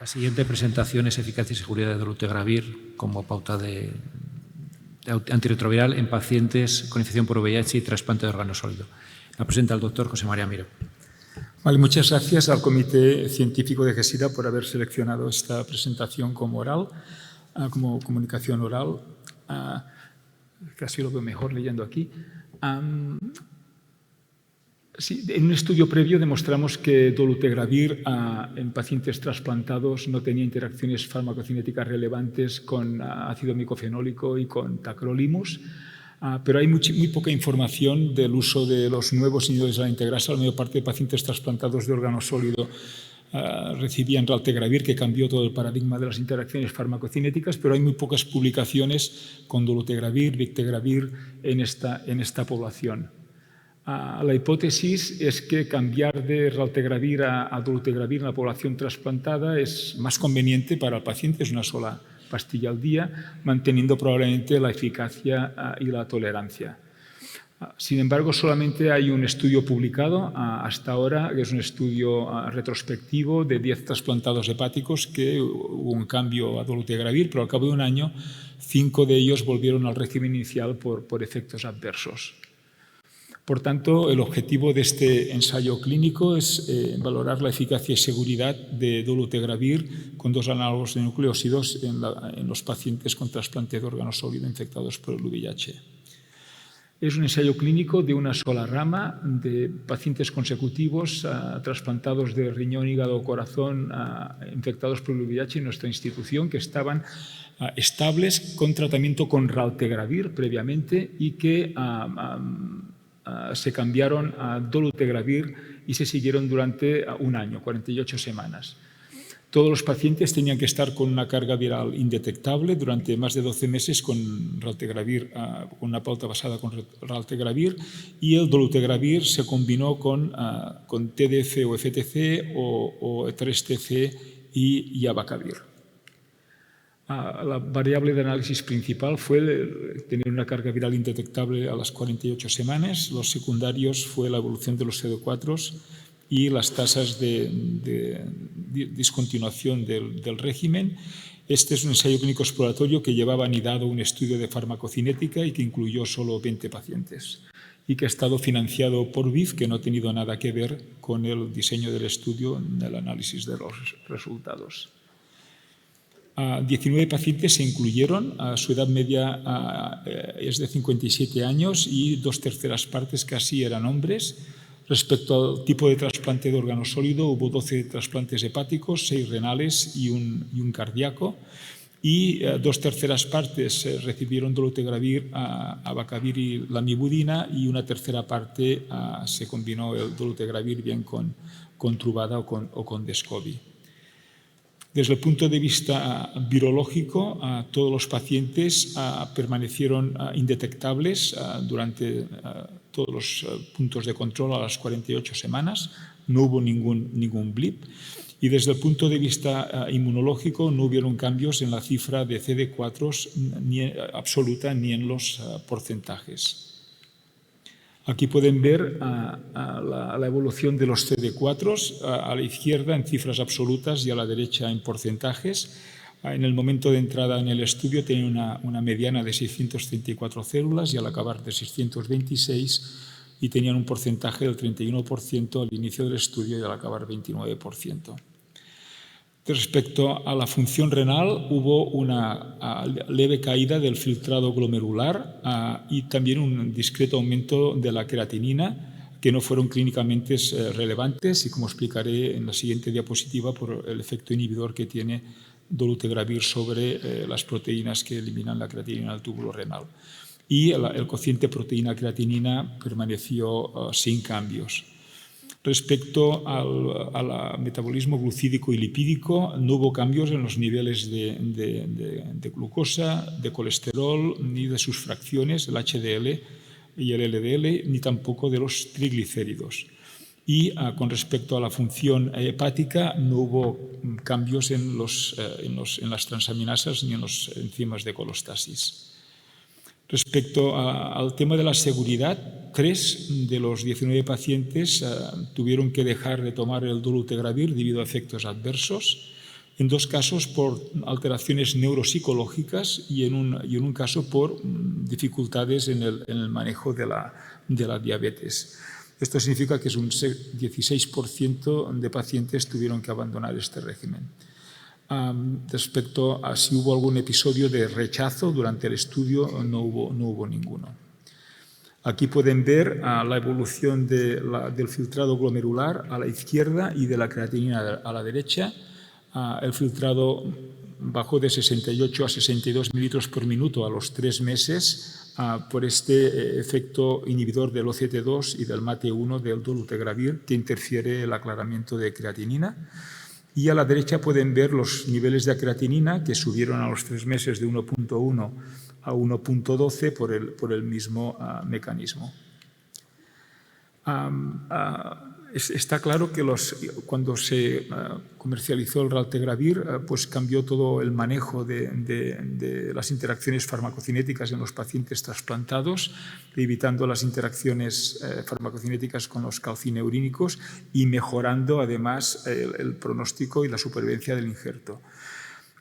La siguiente presentación es eficacia y seguridad de dolutegravir como pauta de antirretroviral en pacientes con infección por VIH y trasplante de órgano sólido. La presenta el doctor José María Miró. Vale, muchas gracias al Comité Científico de GESIDA por haber seleccionado esta presentación como oral, como comunicación oral. Casi lo veo mejor leyendo aquí. Sí, en un estudio previo demostramos que dolutegravir en pacientes trasplantados no tenía interacciones farmacocinéticas relevantes con ácido micofenólico y con tacrolimus, pero hay muy poca información del uso de los nuevos inhibidores de la integrasa. La mayor parte de pacientes trasplantados de órgano sólido recibían raltegravir, que cambió todo el paradigma de las interacciones farmacocinéticas, pero hay muy pocas publicaciones con dolutegravir, bictegravir en esta población. La hipótesis es que cambiar de raltegravir a dolutegravir en la población trasplantada es más conveniente para el paciente, es una sola pastilla al día, manteniendo probablemente la eficacia y la tolerancia. Sin embargo, solamente hay un estudio publicado hasta ahora, que es un estudio retrospectivo de 10 trasplantados hepáticos que hubo un cambio a dolutegravir, pero al cabo de un año 5 de ellos volvieron al régimen inicial por efectos adversos. Por tanto, el objetivo de este ensayo clínico es valorar la eficacia y seguridad de dolutegravir con 2 análogos de nucleósidos en los pacientes con trasplante de órgano sólido infectados por el VIH. Es un ensayo clínico de una sola rama de pacientes consecutivos trasplantados de riñón, hígado o corazón infectados por el VIH en nuestra institución, que estaban estables con tratamiento con raltegravir previamente y que se cambiaron a dolutegravir y se siguieron durante un año, 48 semanas. Todos los pacientes tenían que estar con una carga viral indetectable durante más de 12 meses con raltegravir, con una pauta basada con raltegravir, y el dolutegravir se combinó con TDF o FTC o 3TC y abacavir. La variable de análisis principal fue tener una carga viral indetectable a las 48 semanas. Los secundarios fue la evolución de los CD4 y las tasas de discontinuación del régimen. Este es un ensayo clínico exploratorio que llevaba anidado un estudio de farmacocinética y que incluyó solo 20 pacientes y que ha estado financiado por VIF, que no ha tenido nada que ver con el diseño del estudio en el análisis de los resultados. 19 pacientes se incluyeron, su edad media es de 57 años y 2/3 partes casi eran hombres. Respecto al tipo de trasplante de órgano sólido, hubo 12 trasplantes hepáticos, 6 renales y un cardíaco, y 2/3 partes recibieron dolutegravir, abacavir y lamivudina, y 1/3 parte se combinó el dolutegravir bien con Truvada o con Descovy. Desde el punto de vista virológico, todos los pacientes permanecieron indetectables durante todos los puntos de control a las 48 semanas. No hubo ningún blip. Y desde el punto de vista inmunológico no hubieron cambios en la cifra de CD4 ni absoluta ni en los porcentajes. Aquí pueden ver la evolución de los CD4 a la izquierda en cifras absolutas y a la derecha en porcentajes. En el momento de entrada en el estudio tenían una mediana de 634 células y al acabar de 626, y tenían un porcentaje del 31% al inicio del estudio y al acabar 29%. Respecto a la función renal, hubo una leve caída del filtrado glomerular y también un discreto aumento de la creatinina, que no fueron clínicamente relevantes, y como explicaré en la siguiente diapositiva, por el efecto inhibidor que tiene dolutegravir sobre las proteínas que eliminan la creatinina del túbulo renal. Y el cociente proteína-creatinina permaneció sin cambios. Respecto al metabolismo glucídico y lipídico, no hubo cambios en los niveles de glucosa, de colesterol, ni de sus fracciones, el HDL y el LDL, ni tampoco de los triglicéridos. Y con respecto a la función hepática, no hubo cambios en las transaminasas ni en las enzimas de colostasis. Respecto al tema de la seguridad, 3 de los 19 pacientes tuvieron que dejar de tomar el dolutegravir debido a efectos adversos. En 2 casos por alteraciones neuropsicológicas y en un caso por dificultades en el manejo de la diabetes. Esto significa que un 16% de pacientes tuvieron que abandonar este régimen. Respecto a si hubo algún episodio de rechazo durante el estudio, no hubo ninguno. Aquí pueden ver la evolución del filtrado glomerular a la izquierda y de la creatinina a la derecha. El filtrado bajó de 68 a 62 mililitros por minuto a los 3 meses por este efecto inhibidor del OCT2 y del MAT1 del dolutegravir que interfiere el aclaramiento de creatinina. Y a la derecha pueden ver los niveles de creatinina que subieron a los 3 meses de 1.1 a 1.12 por el mismo mecanismo. Está claro que cuando se comercializó el raltegravir, pues cambió todo el manejo de las interacciones farmacocinéticas en los pacientes trasplantados, evitando las interacciones farmacocinéticas con los calcineurínicos y mejorando además el pronóstico y la supervivencia del injerto.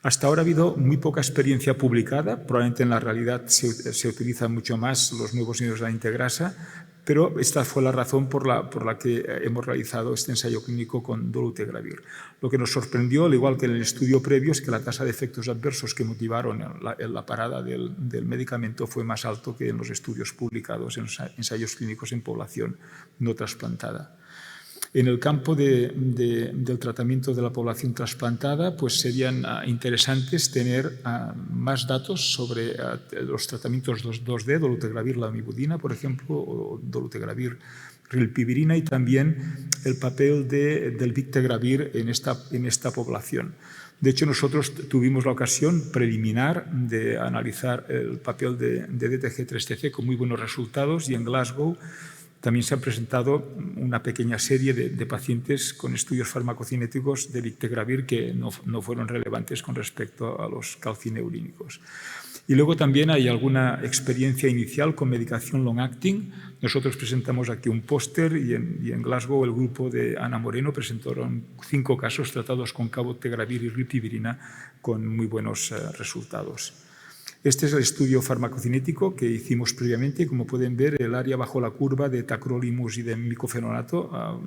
Hasta ahora ha habido muy poca experiencia publicada, probablemente en la realidad se utilizan mucho más los nuevos inhibidores de la integrasa, pero esta fue la razón por la que hemos realizado este ensayo clínico con dolutegravir. Lo que nos sorprendió, al igual que en el estudio previo, es que la tasa de efectos adversos que motivaron la parada del medicamento fue más alto que en los estudios publicados en los ensayos clínicos en población no trasplantada. En el campo del tratamiento de la población trasplantada, pues serían interesantes tener más datos sobre los tratamientos 2D, dolutegravir lamivudina, por ejemplo, o dolutegravir rilpivirina, y también el papel del bictegravir en esta población. De hecho, nosotros tuvimos la ocasión preliminar de analizar el papel de DTG3TC con muy buenos resultados, y en Glasgow también se ha presentado una pequeña serie de pacientes con estudios farmacocinéticos de bictegravir que no fueron relevantes con respecto a los calcineurínicos. Y luego también hay alguna experiencia inicial con medicación long-acting. Nosotros presentamos aquí un póster y en Glasgow el grupo de Ana Moreno presentaron 5 casos tratados con cabotegravir y rilpivirina con muy buenos resultados. Este es el estudio farmacocinético que hicimos previamente. Como pueden ver, el área bajo la curva de tacrolimus y de micofenonato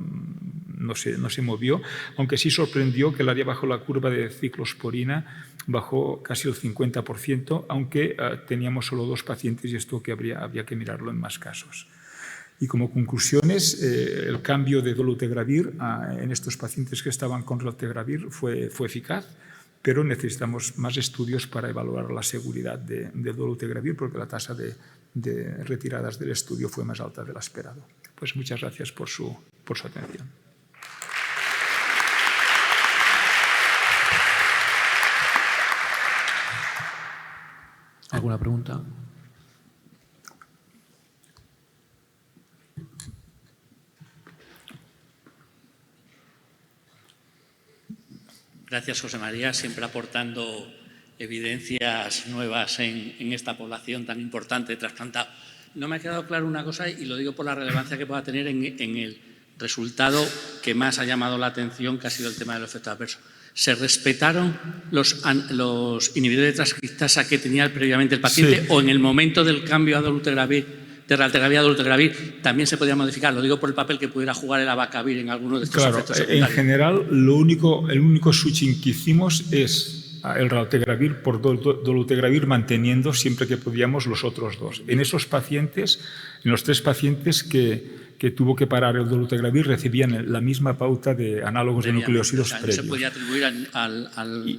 no se movió, aunque sí sorprendió que el área bajo la curva de ciclosporina bajó casi el 50%, aunque teníamos solo 2 pacientes y esto que habría que mirarlo en más casos. Y como conclusiones, el cambio de dolutegravir en estos pacientes que estaban con raltegravir fue eficaz, pero necesitamos más estudios para evaluar la seguridad de dolutegravir, porque la tasa de retiradas del estudio fue más alta de la esperado. Pues muchas gracias por su atención. ¿Alguna pregunta? Gracias, José María, siempre aportando evidencias nuevas en esta población tan importante trasplantada. No me ha quedado claro una cosa, y lo digo por la relevancia que pueda tener en el resultado que más ha llamado la atención, que ha sido el tema de los efectos adversos. ¿Se respetaron los inhibidores de transcriptasa que tenía previamente el paciente, sí, o en el momento del cambio a dolutegravir, de raltegravir a dolutegravir, también se podía modificar? Lo digo por el papel que pudiera jugar el abacavir en alguno de estos efectos secundarios. En general, el único switching que hicimos es el raltegravir por dolutegravir, manteniendo siempre que podíamos los otros 2. En esos pacientes, en los 3 pacientes que tuvo que parar el dolutegravir, recibían la misma pauta de análogos de nucleósidos previos. Se podía atribuir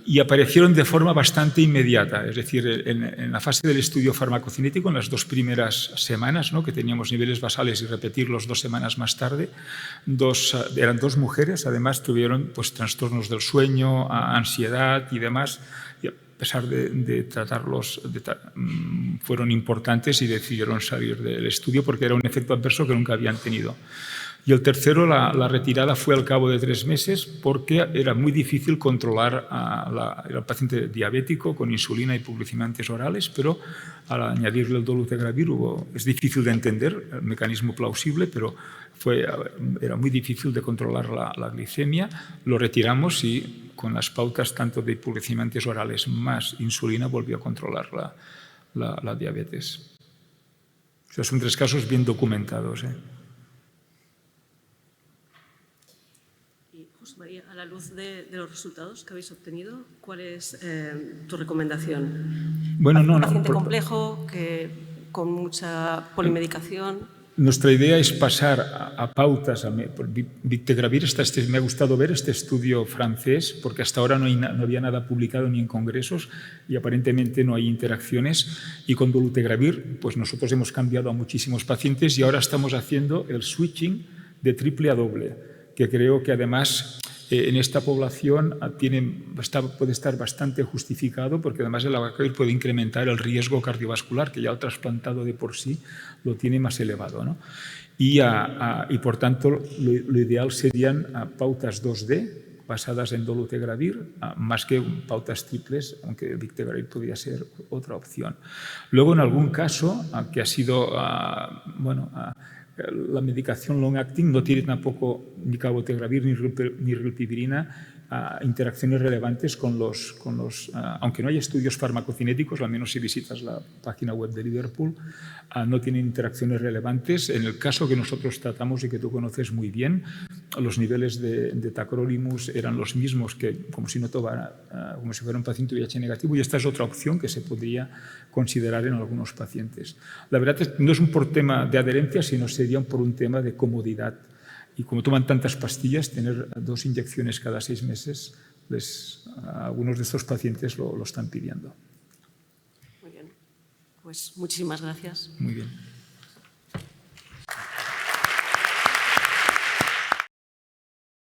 Y aparecieron de forma bastante inmediata, es decir, en la fase del estudio farmacocinético, en las 2 primeras semanas, ¿no?, que teníamos niveles basales y repetirlos 2 semanas más tarde, eran 2 mujeres, además tuvieron pues trastornos del sueño, ansiedad y demás. A pesar de tratarlos, fueron importantes y decidieron salir del estudio porque era un efecto adverso que nunca habían tenido. Y el tercero, la retirada fue al cabo de 3 meses porque era muy difícil controlar al paciente diabético con insulina y publicimantes orales, pero al añadirle el dolutegravir es difícil de entender, el mecanismo plausible, pero era muy difícil de controlar la glicemia. Lo retiramos y con las pautas tanto de hipoglucemiantes orales más insulina volvió a controlar la diabetes. O sea, son 3 casos bien documentados. Y José María, a la luz de los resultados que habéis obtenido, ¿cuál es tu recomendación? Bueno, ¿Un paciente complejo, con mucha polimedicación? Nuestra idea es pasar a pautas. Bictegravir, me ha gustado ver este estudio francés, porque hasta ahora no había nada publicado ni en congresos y aparentemente no hay interacciones. Y con dolutegravir, pues nosotros hemos cambiado a muchísimos pacientes y ahora estamos haciendo el switching de triple a doble, que creo que además en esta población puede estar bastante justificado, porque además el abacavir puede incrementar el riesgo cardiovascular, que ya el trasplantado de por sí lo tiene más elevado, ¿no? Y por tanto, lo ideal serían pautas 2D basadas en dolutegravir, más que pautas triples, aunque el bictegravir podría ser otra opción. Luego, en algún caso, que ha sido, la medicación long-acting no tiene tampoco ni cabotegravir ni rilpivirina interacciones relevantes con los aunque no hay estudios farmacocinéticos, al menos si visitas la página web de Liverpool, no tienen interacciones relevantes. En el caso que nosotros tratamos y que tú conoces muy bien, los niveles de tacrolimus eran los mismos que como si fuera un paciente VIH negativo, y esta es otra opción que se podría considerar en algunos pacientes. La verdad es que no es por tema de adherencia, sino sería por un tema de comodidad. Y como toman tantas pastillas, tener 2 inyecciones cada 6 meses, algunos de estos pacientes lo están pidiendo. Muy bien. Pues muchísimas gracias. Muy bien.